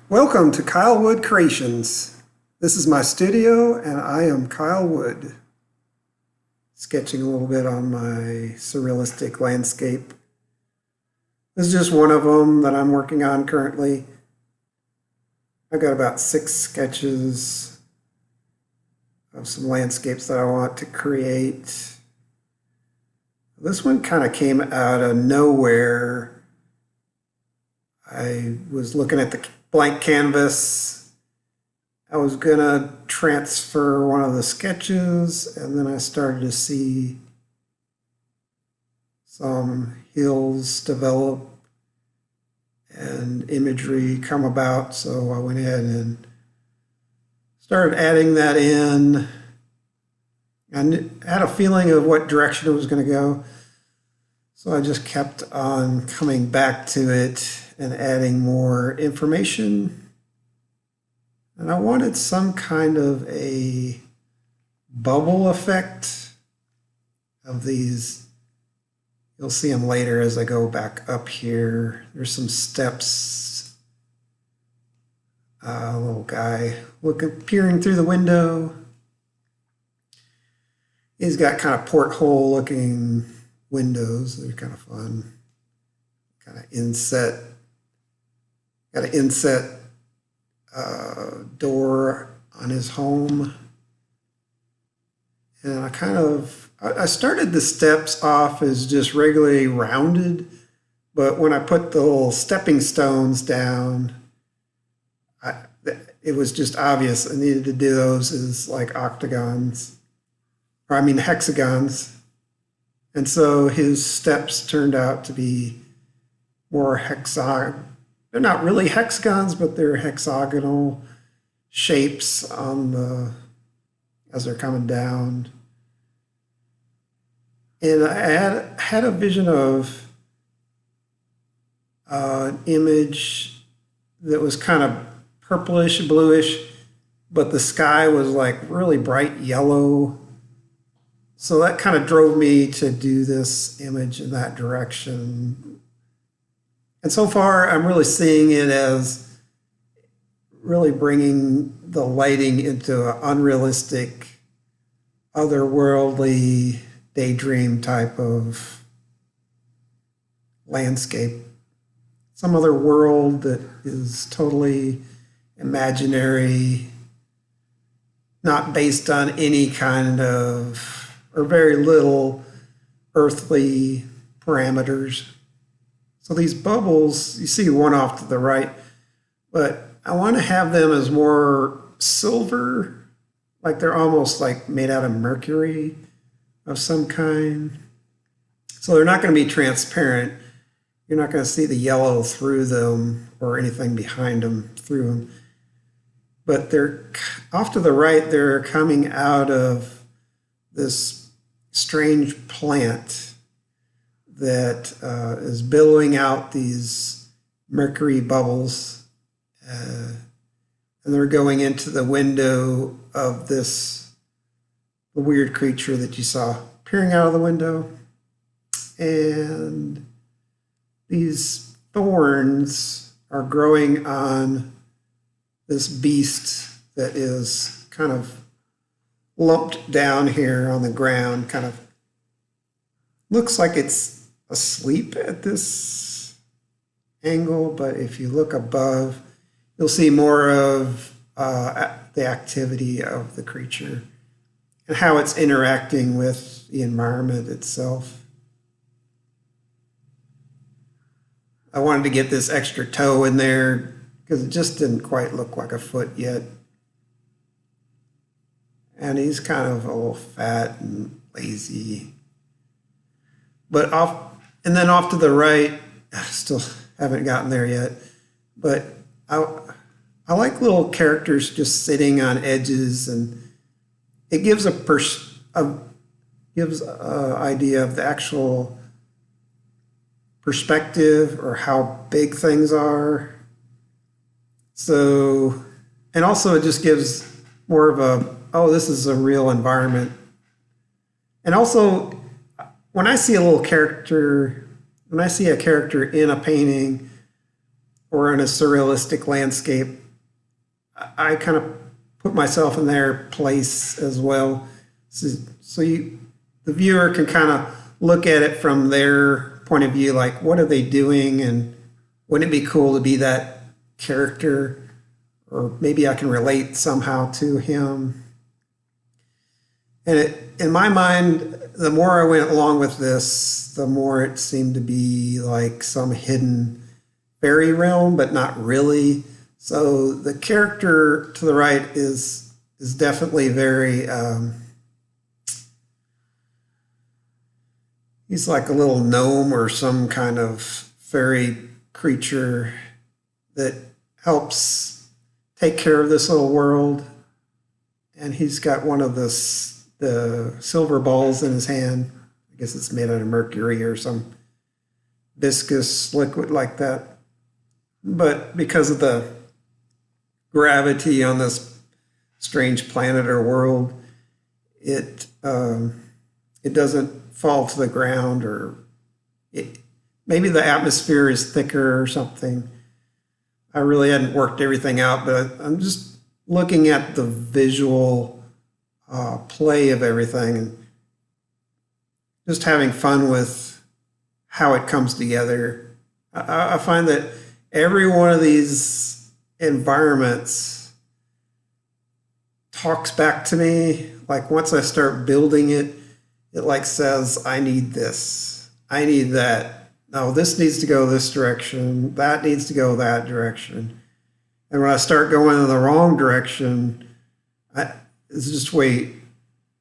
Welcome to Kyle Wood Creations. This is my studio and I am Kyle Wood, sketching a little bit on my surrealistic landscape. This is just one of them that I'm working on currently. I've got about 6 sketches of some landscapes that I want to create. This one kind of came out of nowhere. I was looking at the blank canvas. I was gonna transfer one of the sketches, and then I started to see some hills develop and imagery come about, so I went ahead and started adding that in. I had a feeling of what direction it was going to go, so I just kept on coming back to it and adding more information. And I wanted some kind of a bubble effect of these. You'll see them later as I go back up here. There's some steps. A little guy peering through the window. He's got kind of porthole looking windows. They're kind of fun. Kind of inset. Got an inset door on his home. And I started the steps off as just regularly rounded, but when I put the little stepping stones down, it was just obvious I needed to do those as like octagons, or I mean hexagons. And so his steps turned out to be more they're not really hexagons, but they're hexagonal shapes as they're coming down. And I had a vision of an image that was kind of purplish, bluish, but the sky was like really bright yellow. So that kind of drove me to do this image in that direction. And so far, I'm really seeing it as really bringing the lighting into an unrealistic, otherworldly, daydream type of landscape. Some other world that is totally imaginary, not based on any kind of, or very little earthly parameters. So these bubbles, you see one off to the right, but I want to have them as more silver, like they're almost like made out of mercury of some kind. So they're not going to be transparent. You're not going to see the yellow through them or anything behind them through them. But they're off to the right, they're coming out of this strange plant that is billowing out these mercury bubbles. And they're going into the window of the weird creature that you saw peering out of the window. And these thorns are growing on this beast that is kind of lumped down here on the ground, kind of looks like it's asleep at this angle, but if you look above, you'll see more of the activity of the creature and how it's interacting with the environment itself. I wanted to get this extra toe in there because it just didn't quite look like a foot yet. And he's kind of a little fat and lazy. But off to the right, I still haven't gotten there yet, but I like little characters just sitting on edges, and it gives gives a idea of the actual perspective or how big things are. So, and also it just gives more of this is a real environment. And also, when I see a character in a painting, or in a surrealistic landscape, I kind of put myself in their place as well. So the viewer can kind of look at it from their point of view, like what are they doing, and wouldn't it be cool to be that character, or maybe I can relate somehow to him. And in my mind, the more I went along with this, the more it seemed to be like some hidden fairy realm, but not really. So the character to the right is definitely very. He's like a little gnome or some kind of fairy creature that helps take care of this little world. And he's got one of the silver balls in his hand. I guess it's made out of mercury or some viscous liquid like that. But because of the gravity on this strange planet or world, it doesn't fall to the ground, or maybe the atmosphere is thicker or something. I really hadn't worked everything out, but I'm just looking at the visual play of everything and just having fun with how it comes together. I find that every one of these environments talks back to me. Like once I start building it, it like says, I need this, I need that. No, this needs to go this direction, that needs to go that direction. And when I start going in the wrong direction, it's just the way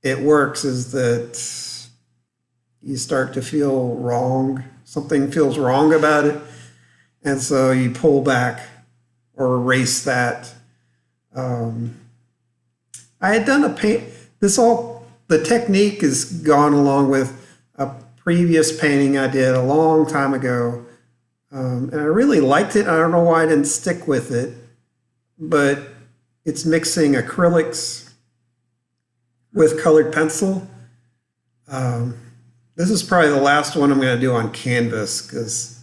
it works, is that you start to feel wrong. Something feels wrong about it. And so you pull back or erase that. I had done the technique is gone along with a previous painting I did a long time ago. And I really liked it. I don't know why I didn't stick with it, but it's mixing acrylics with colored pencil. This is probably the last one I'm going to do on canvas, because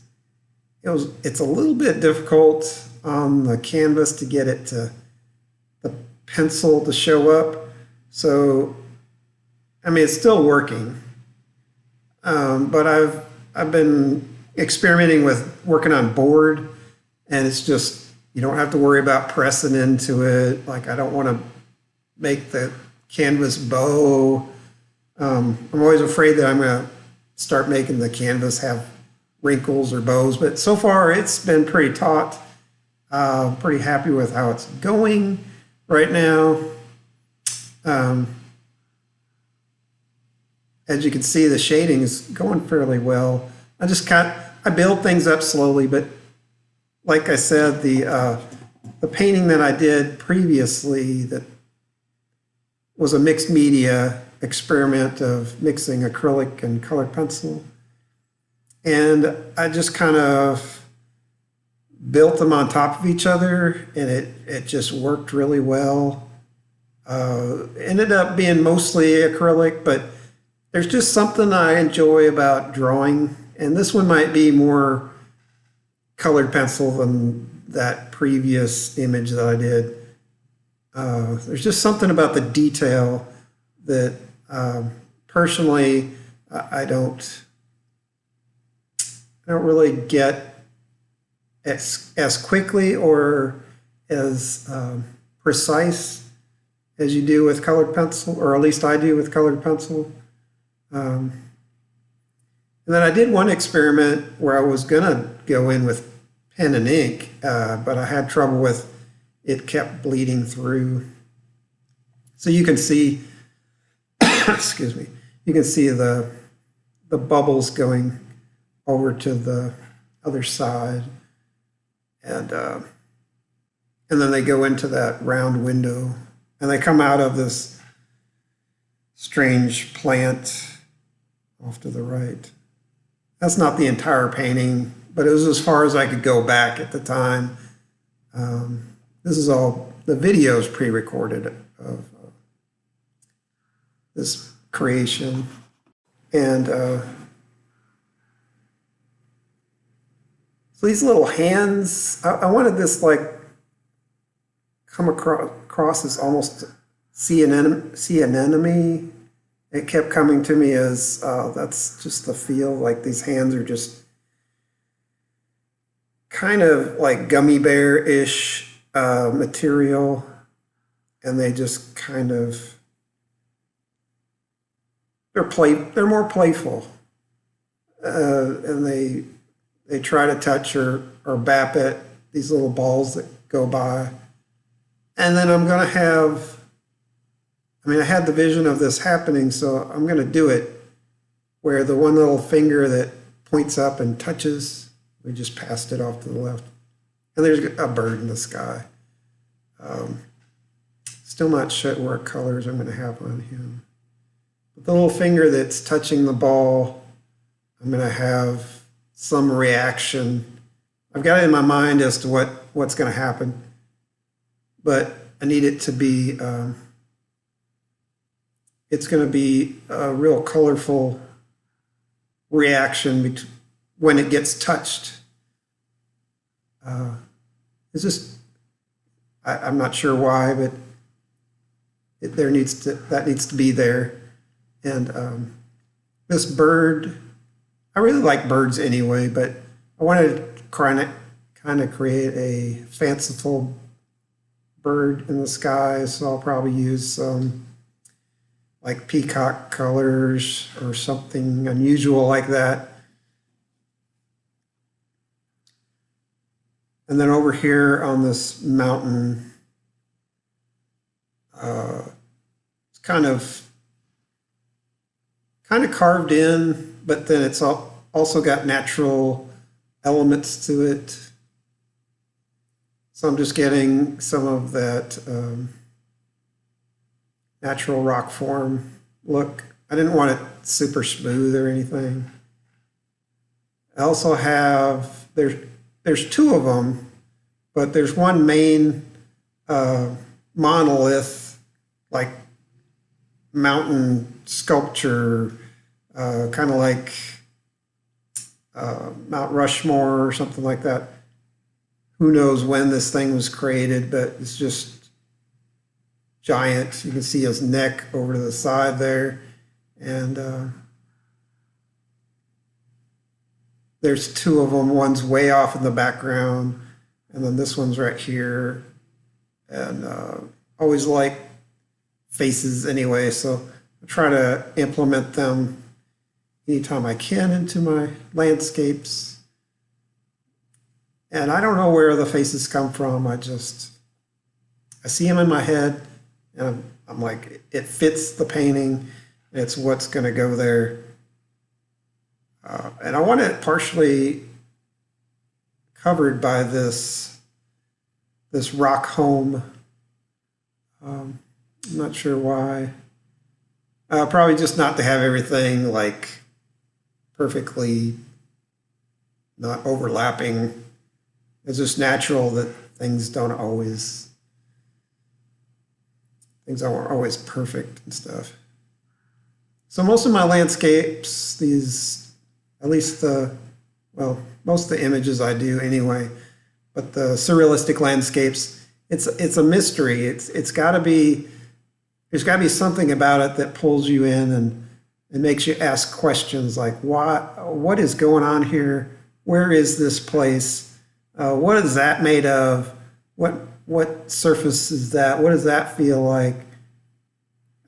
it's a little bit difficult on the canvas to get it to the pencil to show up. So, I mean, it's still working, but I've been experimenting with working on board, and it's just, you don't have to worry about pressing into it. Like, I don't want to make the canvas bow. I'm always afraid that I'm going to start making the canvas have wrinkles or bows, but so far it's been pretty taut. Pretty happy with how it's going right now. As you can see, the shading is going fairly well. I build things up slowly, but like I said, the painting that I did previously that was a mixed media experiment of mixing acrylic and colored pencil. And I just kind of built them on top of each other, and it just worked really well. Ended up being mostly acrylic, but there's just something I enjoy about drawing. And this one might be more colored pencil than that previous image that I did. There's just something about the detail that personally I don't really get as quickly or as precise as you do with colored pencil, or at least I do with colored pencil. And then I did one experiment where I was gonna go in with pen and ink, but I had trouble with it, kept bleeding through. So you can see, excuse me, you can see the bubbles going over to the other side, and then they go into that round window, and they come out of this strange plant off to the right. That's not the entire painting, but it was as far as I could go back at the time. This is all, the video is pre-recorded of this creation. And So these little hands, I wanted this like come across as almost see an enemy. It kept coming to me as that's just the feel, like these hands are just kind of like gummy bear-ish material, and they just kind of they're more playful, and they try to touch or bap at these little balls that go by. And then I'm going to have, I mean, I had the vision of this happening, so I'm going to do it where the one little finger that points up and touches, we just passed it off to the left. And there's a bird in the sky. Still not sure what colors I'm going to have on him. But the little finger that's touching the ball, I'm going to have some reaction. I've got it in my mind as to what's going to happen, but I need it to be, it's going to be a real colorful reaction when it gets touched. It's just, I'm not sure why, but that needs to be there. And this bird, I really like birds anyway, but I wanted to kind of create a fanciful bird in the sky, so I'll probably use some like peacock colors or something unusual like that. And then over here on this mountain, it's kind of carved in, but then it's also got natural elements to it. So I'm just getting some of that natural rock form look. I didn't want it super smooth or anything. I also have, there's two of them, but there's one main monolith, like mountain sculpture, kind of like Mount Rushmore or something like that. Who knows when this thing was created, but it's just giant. You can see his neck over to the side there. And there's two of them. One's way off in the background, and then this one's right here. And always like faces anyway, so I try to implement them anytime I can into my landscapes. And I don't know where the faces come from. I see them in my head, and I'm like, it fits the painting. It's what's going to go there. And I want it partially covered by this rock home. I'm not sure why. Probably just not to have everything like perfectly not overlapping. It's just natural that things aren't always perfect and stuff. So most of my landscapes, at least most of the images I do anyway, but the surrealistic landscapes, it's a mystery. There's got to be something about it that pulls you in and makes you ask questions like, what is going on here? Where is this place? What is that made of? What surface is that? What does that feel like?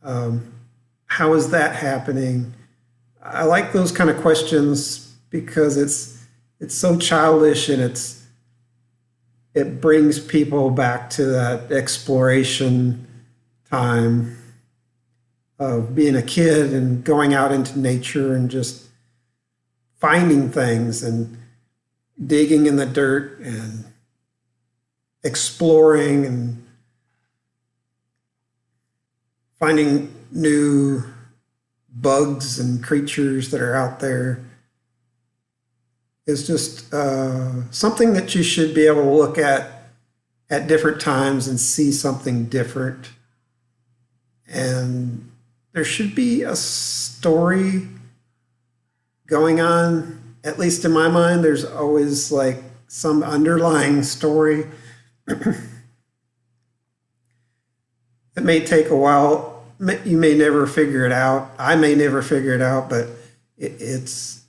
How is that happening? I like those kind of questions because it's so childish, and it brings people back to that exploration time of being a kid and going out into nature and just finding things and digging in the dirt and exploring and finding new bugs and creatures that are out there. It's just something that you should be able to look at different times and see something different. And there should be a story going on, at least in my mind. There's always like some underlying story. It may take a while. You may never figure it out. I may never figure it out, but it's,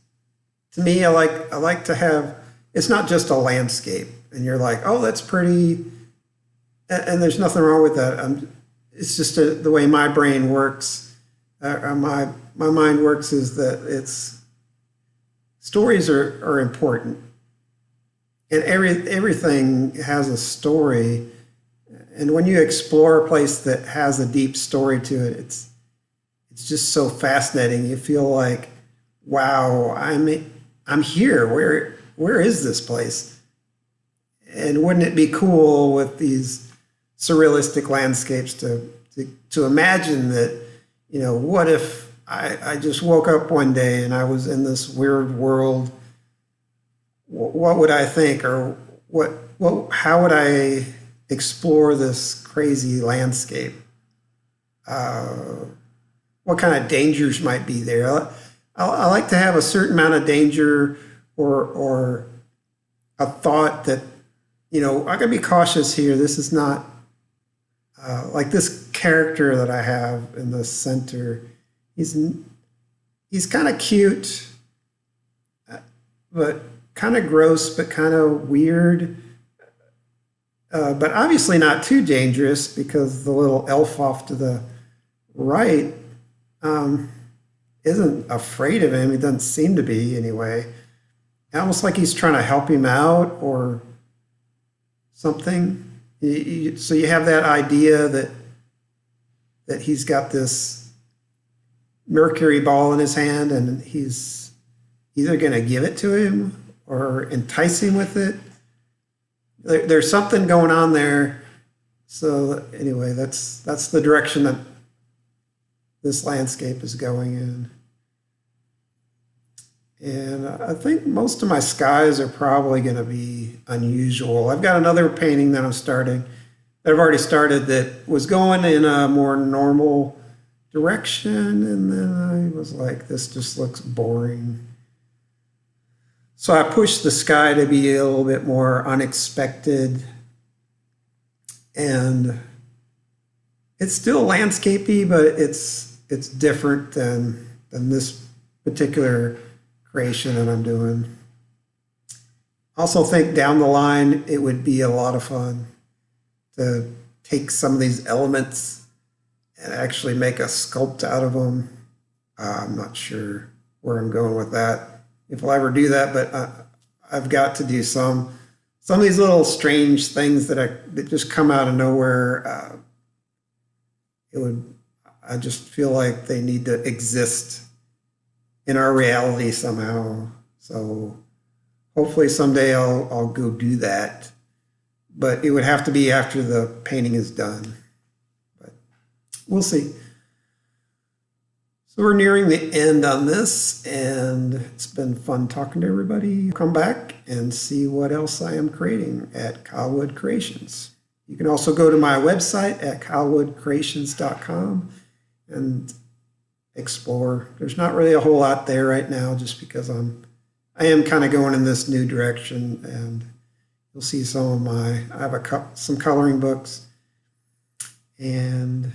to me, I like to have, it's not just a landscape and you're like, oh, that's pretty. And there's nothing wrong with that. It's just the way my brain works. My mind works is that stories are important. And everything has a story. And when you explore a place that has a deep story to it, it's just so fascinating. You feel like, wow, I'm here. Where is this place? And wouldn't it be cool with these surrealistic landscapes to imagine that, what if I just woke up one day and I was in this weird world? What would I think, or how would I explore this crazy landscape? What kind of dangers might be there? I like to have a certain amount of danger or a thought that, I gotta be cautious here. This is not like this character that I have in the center. He's kind of cute, but kind of gross, but kind of weird. But obviously not too dangerous, because the little elf off to the right isn't afraid of him. He doesn't seem to be, anyway. Almost like he's trying to help him out or something. So you have that idea that he's got this mercury ball in his hand and he's either going to give it to him or entice him with it. There's something going on there. So anyway, that's the direction that this landscape is going in. And I think most of my skies are probably going to be unusual. I've got another painting that I've already started, that was going in a more normal direction. And then I was like, this just looks boring. So I pushed the sky to be a little bit more unexpected. And it's still landscapey, but it's different than this particular creation that I'm doing. Also think down the line, it would be a lot of fun to take some of these elements and actually make a sculpt out of them. I'm not sure where I'm going with that, if I'll ever do that, but I've got to do some of these little strange things that just come out of nowhere. I just feel like they need to exist in our reality somehow. So hopefully someday I'll go do that, but it would have to be after the painting is done. But we'll see. So we're nearing the end on this, and it's been fun talking to everybody. Come back and see what else I am creating at Kylewood Creations. You can also go to my website at kylewoodcreations.com and explore. There's not really a whole lot there right now, just because I am kind of going in this new direction, and you'll see I have some coloring books, and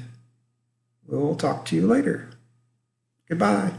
we'll talk to you later. Goodbye.